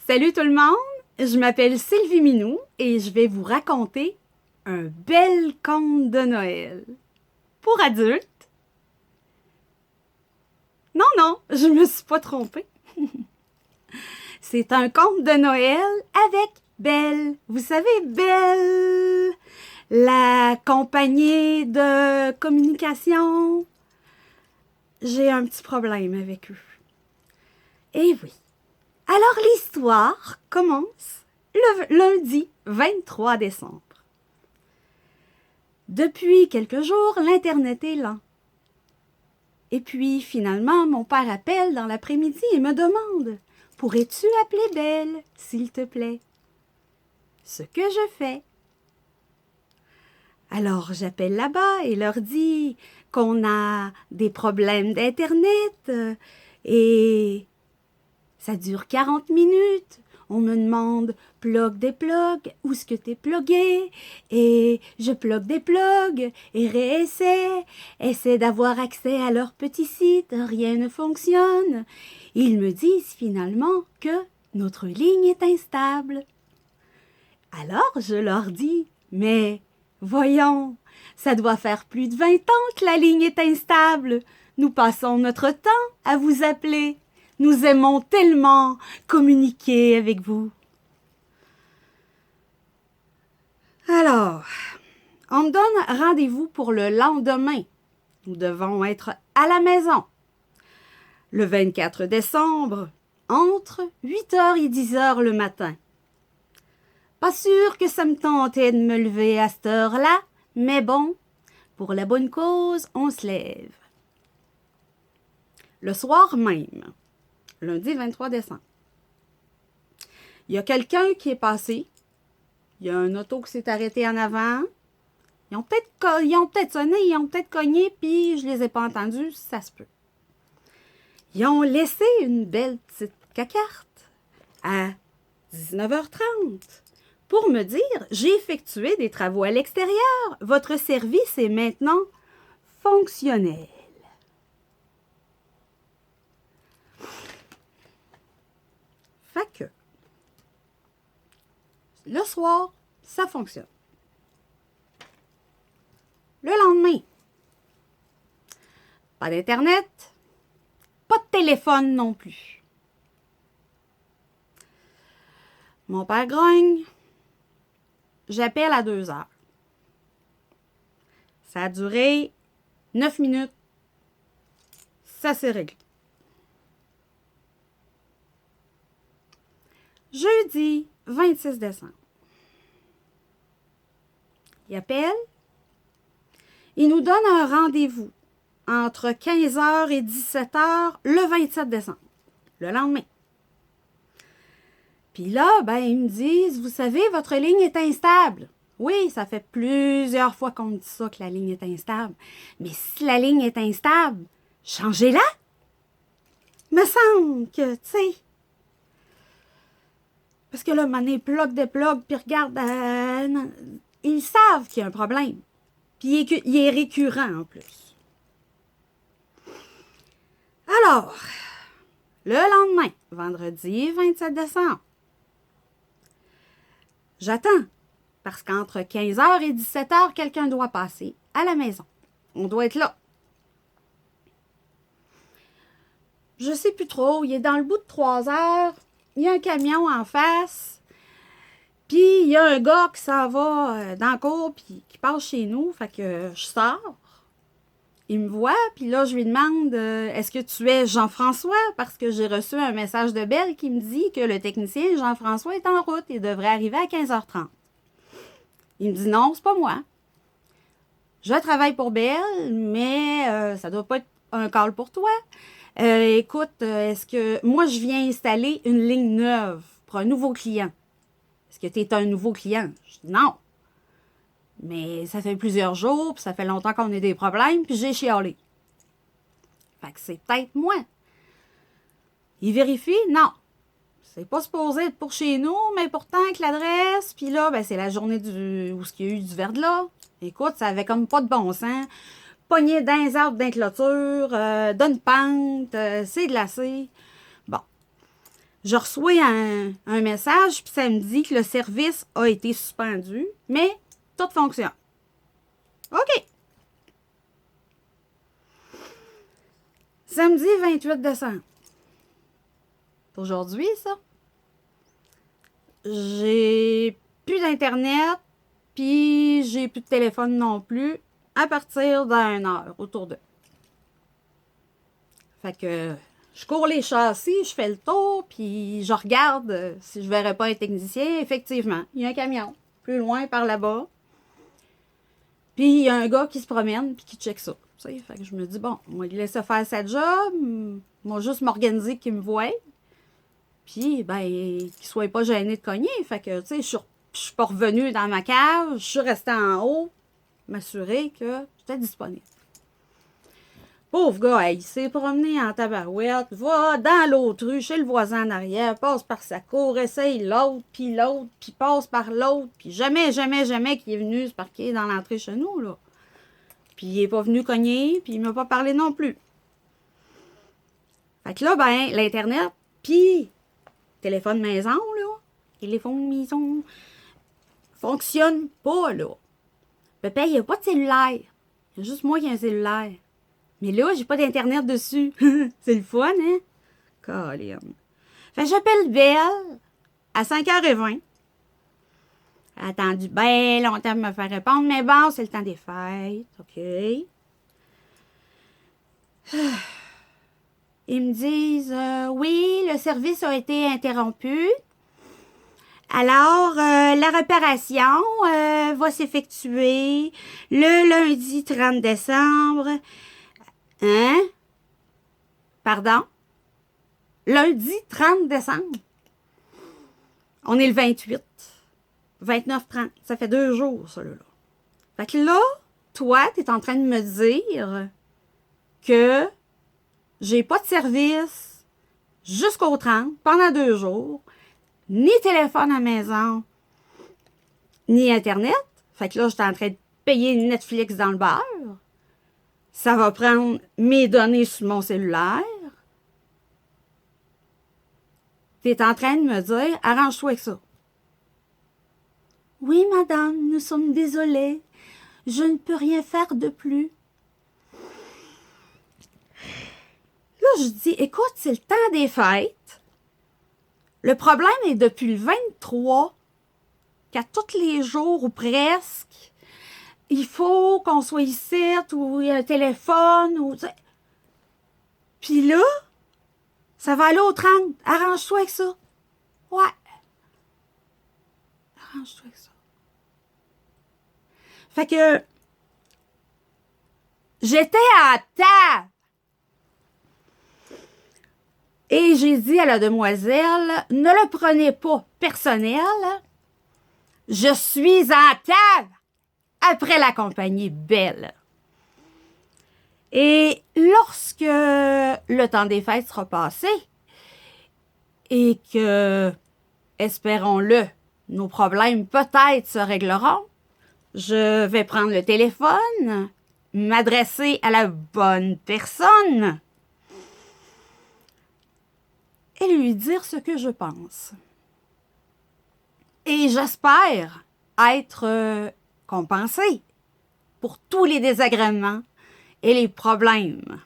Salut tout le monde, je m'appelle Sylvie Minou et je vais vous raconter un bel conte de Noël. Pour adultes. Non, non, je me suis pas trompée. C'est un conte de Noël avec Belle. Vous savez, Belle, la compagnie de communication. J'ai un petit problème avec eux. Et oui. Alors l'histoire commence le lundi 23 décembre. Depuis quelques jours, l'Internet est lent. Et puis, finalement, mon père appelle dans l'après-midi et me demande « Pourrais-tu appeler Belle, s'il te plaît? » Ce que je fais. Alors, j'appelle là-bas et leur dis qu'on a des problèmes d'Internet et ça dure 40 minutes. On me demande « plug des plugs, où est-ce que t'es plugué? » Et je plug des plugs et réessaie. Essaie d'avoir accès à leur petit site, rien ne fonctionne. Ils me disent finalement que notre ligne est instable. Alors je leur dis « Mais voyons, ça doit faire plus de 20 ans que la ligne est instable. Nous passons notre temps à vous appeler. Nous aimons tellement communiquer avec vous. » Alors, on me donne rendez-vous pour le lendemain. Nous devons être à la maison. Le 24 décembre, entre 8h et 10h le matin. Pas sûr que ça me tentait de me lever à cette heure-là, mais bon, pour la bonne cause, on se lève. Le soir même, lundi 23 décembre, il y a quelqu'un qui est passé. Il y a un auto qui s'est arrêté en avant. Ils ont peut-être sonné, ils ont peut-être cogné, puis je les ai pas entendus, ça se peut. Ils ont laissé une belle petite cacarte à 19h30 pour me dire « J'ai effectué des travaux à l'extérieur. Votre service est maintenant fonctionnel. » Fait que le soir, ça fonctionne. Le lendemain, pas d'Internet, pas de téléphone non plus. Mon père grogne, j'appelle à 2h. Ça a duré 9 minutes, ça s'est réglé. Jeudi 26 décembre. Il appelle. Il nous donne un rendez-vous entre 15h et 17h le 27 décembre, le lendemain. Puis là, ils me disent, vous savez, votre ligne est instable. Oui, ça fait plusieurs fois qu'on me dit ça, que la ligne est instable. Mais si la ligne est instable, changez-la. Me semble que, tu sais. Parce que là, mané plug des plugs, puis regarde, ils savent qu'il y a un problème. Puis il est récurrent en plus. Alors, le lendemain, vendredi 27 décembre, j'attends. Parce qu'entre 15h et 17h, quelqu'un doit passer à la maison. On doit être là. Je sais plus trop, il est dans le bout de 3 heures. Il y a un camion en face. Puis, il y a un gars qui s'en va dans la cour, puis qui passe chez nous. Fait que je sors. Il me voit, puis là, je lui demande est-ce que tu es Jean-François? Parce que j'ai reçu un message de Belle qui me dit que le technicien Jean-François est en route et devrait arriver à 15h30. Il me dit non, c'est pas moi. Je travaille pour Belle, mais ça doit pas être un call pour toi. Écoute, est-ce que moi, je viens installer une ligne neuve pour un nouveau client? Est-ce que tu es un nouveau client? Je dis non. Mais ça fait plusieurs jours, puis ça fait longtemps qu'on a des problèmes, puis j'ai chialé. Fait que c'est peut-être moi. Il vérifie? Non. C'est pas supposé être pour chez nous, mais pourtant avec l'adresse, puis là, c'est la journée où il y a eu du verglas. Écoute, ça avait comme pas de bon sens. Pogné dans les arbres, dans les clôtures, d'une pente, c'est glacé. Bon. Je reçois un message, puis ça me dit que le service a été suspendu, mais tout fonctionne. OK. Samedi 28 décembre. C'est aujourd'hui, ça. J'ai plus d'Internet, puis j'ai plus de téléphone non plus, à partir d'1 heure, autour de. Fait que je cours les châssis, je fais le tour, puis je regarde si je verrais pas un technicien. Effectivement, il y a un camion, plus loin, par là-bas. Puis il y a un gars qui se promène, puis qui check ça. Fait que je me dis, bon, on va lui laisser faire sa job, moi juste m'organiser qu'il me voie. Puis, ben, qu'il soit pas gêné de cogner. Fait que, tu sais, je suis pas revenue dans ma cave, je suis restée en haut, m'assurer que j'étais disponible. Pauvre gars, il s'est promené en tabarouette, va dans l'autre rue, chez le voisin en arrière, passe par sa cour, essaye l'autre, puis passe par l'autre, puis jamais, jamais, jamais qu'il est venu se parquer dans l'entrée chez nous, là. Puis il est pas venu cogner, puis il m'a pas parlé non plus. Fait que là, ben, l'Internet, puis téléphone maison, là, téléphone maison, fonctionne pas, là. Pépé, il n'y a pas de cellulaire. Il y a juste moi qui ai un cellulaire. Mais là, j'ai pas d'Internet dessus. C'est le fun, hein? Colin. Fait que j'appelle Belle à 5h20. Elle a attendu bien longtemps pour me faire répondre, mais bon, c'est le temps des fêtes. OK. Ils me disent, oui, le service a été interrompu. Alors, la réparation va s'effectuer le lundi 30 décembre. Hein? Pardon? Lundi 30 décembre. On est le 28. 29-30. Ça fait 2 jours, ça, là. Fait que là, toi, t'es en train de me dire que j'ai pas de service jusqu'au 30, pendant 2 jours, ni téléphone à la maison, ni Internet. Fait que là, j'étais en train de payer Netflix dans le beurre. Ça va prendre mes données sur mon cellulaire. T'es en train de me dire, arrange-toi avec ça. Oui, madame, nous sommes désolés. Je ne peux rien faire de plus. Là, je dis, écoute, c'est le temps des fêtes. Le problème est depuis le 23, qu'à tous les jours ou presque, il faut qu'on soit ici, ou il y a un téléphone, ou... Puis là, ça va aller au 30. Arrange-toi avec ça. Ouais. Arrange-toi avec ça. Fait que j'étais à table. Et j'ai dit à la demoiselle, ne le prenez pas personnel. Je suis en table après la compagnie Belle. Et lorsque le temps des fêtes sera passé et que, espérons-le, nos problèmes peut-être se régleront, je vais prendre le téléphone, m'adresser à la bonne personne et lui dire ce que je pense. Et j'espère être compensée pour tous les désagréments et les problèmes.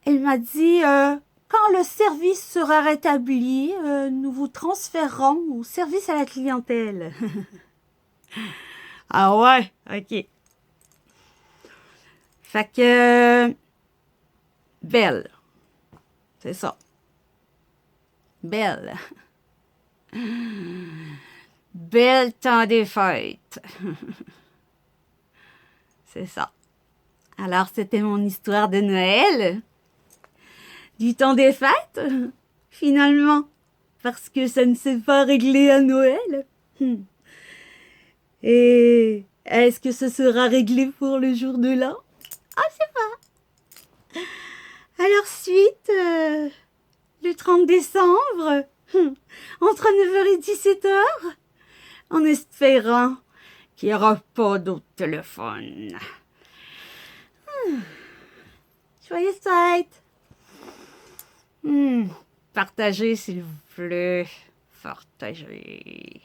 Elle m'a dit, quand le service sera rétabli, nous vous transférerons au service à la clientèle. Ah ouais, ok. Fait que, Belle, c'est ça. Belle. Belle temps des fêtes. C'est ça. Alors, c'était mon histoire de Noël. Du temps des fêtes, finalement. Parce que ça ne s'est pas réglé à Noël. Et est-ce que ce sera réglé pour le jour de l'an? Ah, c'est pas. Alors, suite, le 30 décembre, entre 9h et 17h, en espérant qu'il n'y aura pas d'autre téléphone. Joyeuses fêtes! Partagez, s'il vous plaît. Partagez.